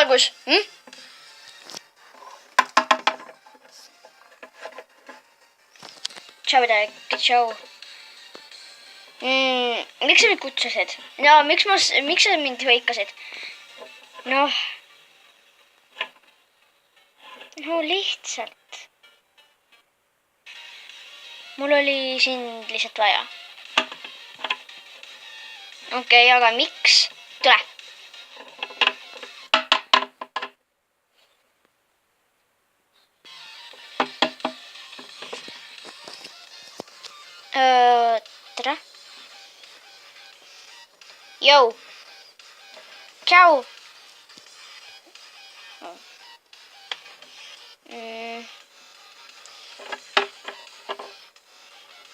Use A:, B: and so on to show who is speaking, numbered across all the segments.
A: valgus. Tšau, tšau. Miks sa mind kutsusid? No, miks sa mind võikasid? No lihtsalt. Mul oli sind lihtsalt vaja. Okei, aga miks? Tule. Tere. Jou. Tšau.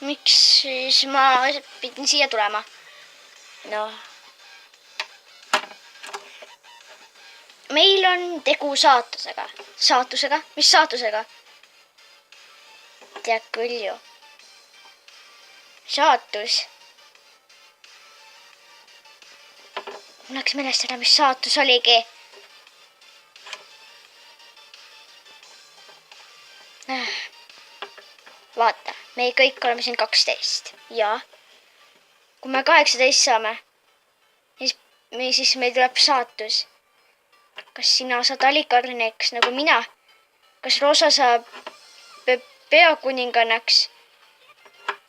A: Miks siis ma pidin siia tulema? No. Meil on tegu saatusega. Saatusega? Mis saatusega? Tead küll ju. Saatus. Mul läks meelestada, mis saatus oligi. Vaata, me kõik oleme siin 12. Ja kui me 18 saame, siis meil tuleb saatus. Kas sina saad alikarneks nagu mina? Kas Rosa saab peakuningannaks?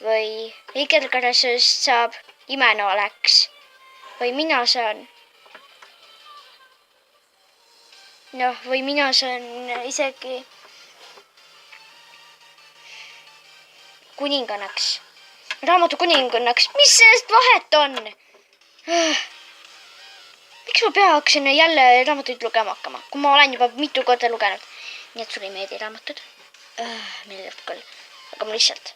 A: Või Igelkarasööst saab imenooleks? Või mina saan? Noh, või mina saan isegi kuningannaks. Raamatu kuningannaks. Mis sellest vahet on? Miks ma peaksin jälle raamatuid lugema hakkama, kui ma olen juba mitu korda lugenud? Nii et sul ei meeldi raamatud? Meeldib küll. Aga ma lihtsalt.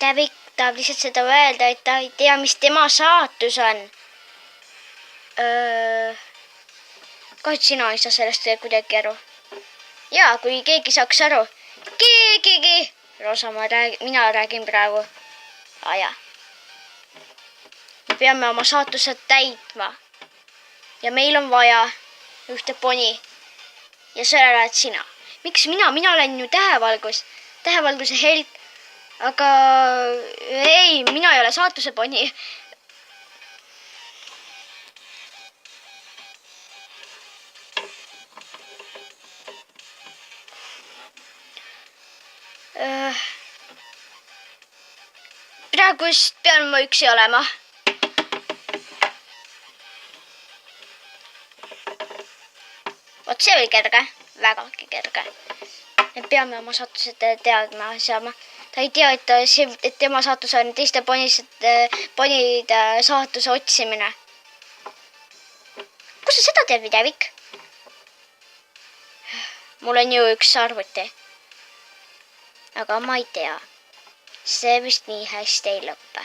A: Davik tahab lihtsalt seda öelda, et ta ei tea, mis tema saatus on. Kahjuks sina ei saa sellest kuidagi aru. Jaa, kui keegi saaks aru. Keegigi! Rosa, mina räägin praegu. Aja. Me peame oma saatused täitma. Ja meil on vaja ühte poni. Ja selle oled sina. Miks mina? Mina olen ju tähevalgus. Tähevalguse held. Aga ei, mina ei ole saatuse poni. Praegust pean ma üksi olema. Vot see oli kerge. Vägagi kerge. Me peame oma saatused teadma saama. Ta ei tea, et tema saatus on teiste ponide saatuse otsimine. Kus sa seda teed, Davik? Mul on ju üks arvuti. Aga ma ei tea. See vist nii hästi ei lõppe.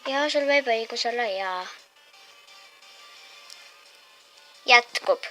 A: Ja sul võib õigus olla, jaa. Jätkub.